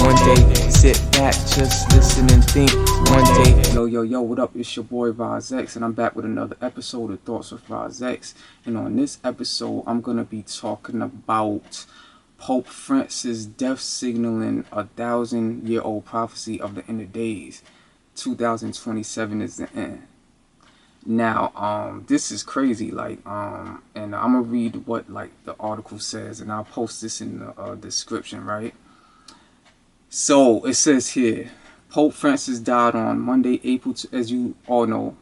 One day, sit back, just listen and think. One day. Yo, what up? It's your boy Herez, and I'm back with another episode of Thoughtz with Herez. And on this episode, I'm gonna be talking about Pope Francis' death signaling a 1,000-year-old prophecy of the end of days. 2027 is the end. Now, this is crazy, and I'm gonna read what the article says, and I'll post this in the description, right? So it says here, Pope Francis died on Monday, as you all know.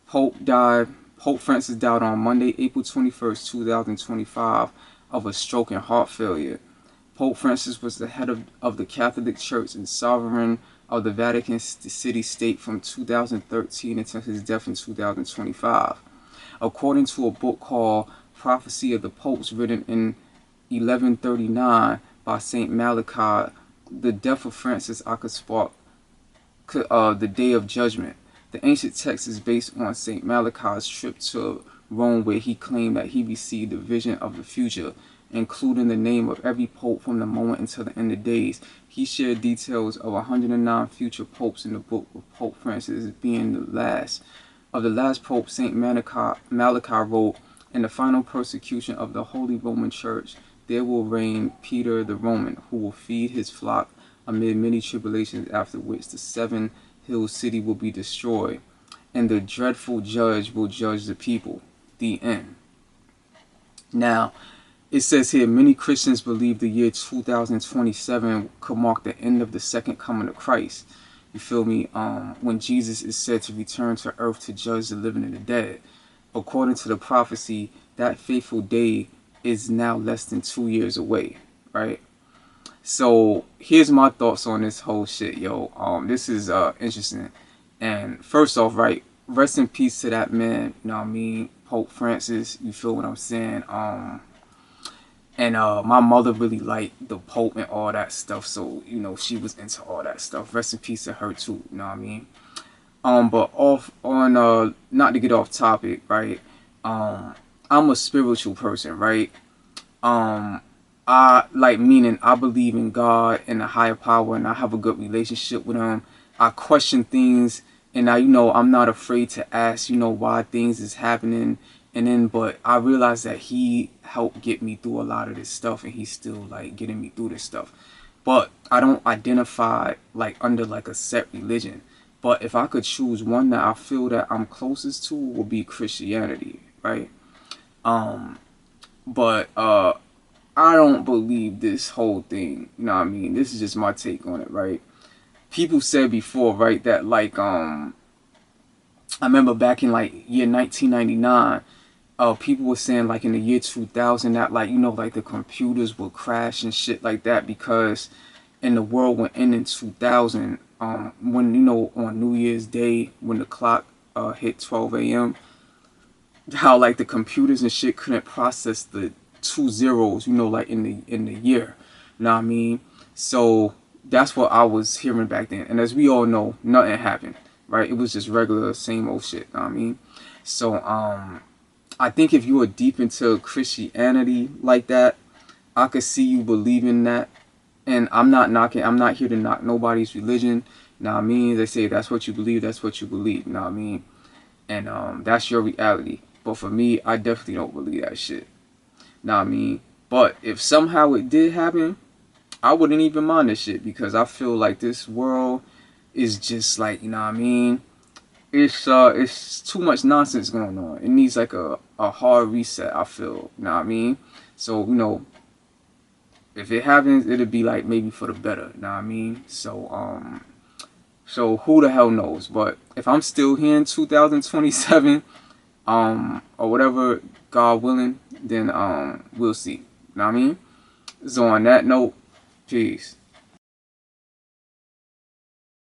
Pope Francis died on Monday, April 21st, 2025, of a stroke and heart failure. Pope Francis was the head of the Catholic Church and sovereign of the Vatican City-State from 2013 until his death in 2025. According to a book called Prophecy of the Popes, written in 1139 by Saint Malachi, the death of Francis could spark the Day of Judgment. The ancient text is based on Saint Malachi's trip to Rome, where he claimed that he received a vision of the future, including the name of every pope from the moment until the end of days. He shared details of 109 future popes in the book, with Pope Francis being the last. Of the last pope, Saint Malachi wrote, "In the final persecution of the Holy Roman Church, there will reign Peter the Roman, who will feed his flock amid many tribulations, after which the seven-hill city will be destroyed, and the dreadful judge will judge the people." The end. Now, it says here, many Christians believe the year 2027 could mark the end of the second coming of Christ. You feel me? When Jesus is said to return to earth to judge the living and the dead. According to the prophecy, that fateful day is now less than 2 years away, right? So here's my thoughts on this whole shit, yo. This is interesting. And first off, right, rest in peace to that man, you know what I mean, Pope Francis, you feel what I'm saying? And my mother really liked the Pope and all that stuff, so, you know, she was into all that stuff. Rest in peace to her too, you know what I mean? But not to get off topic, right? I'm a spiritual person, right? Meaning I believe in God and a higher power, and I have a good relationship with him. I question things, and I'm not afraid to ask, why things is happening. But I realize that he helped get me through a lot of this stuff, and he's still getting me through this stuff. But I don't identify under a set religion. But if I could choose one that I feel that I'm closest to, would be Christianity, right? But I don't believe this whole thing, you know what I mean? This is just my take on it, right? People said before, right, that I remember back in year 1999, people were saying in the year 2000 that the computers would crash and shit like that, because in the world would end in 2000, when on New Year's Day, when the clock hit 12 a.m., how the computers and shit couldn't process the 2 zeros, in the year, you know what I mean? So that's what I was hearing back then, and as we all know, nothing happened, right? It was just regular same old shit, you know what I mean? So I think if you are deep into Christianity like that, I could see you believing that. And I'm not here to knock nobody's religion, you know what I mean? They say that's what you believe, that's what you believe, you know what I mean? And that's your reality. But for me, I definitely don't believe that shit, you know what I mean? But if somehow it did happen, I wouldn't even mind this shit, because I feel like this world is just you know what I mean? It's too much nonsense going on. It needs a hard reset, I feel, you know what I mean? So, if it happens, it'll be maybe for the better, you know what I mean? So who the hell knows? But if I'm still here in 2027, or whatever, God willing, then we'll see, you know what I mean? So on that note, peace.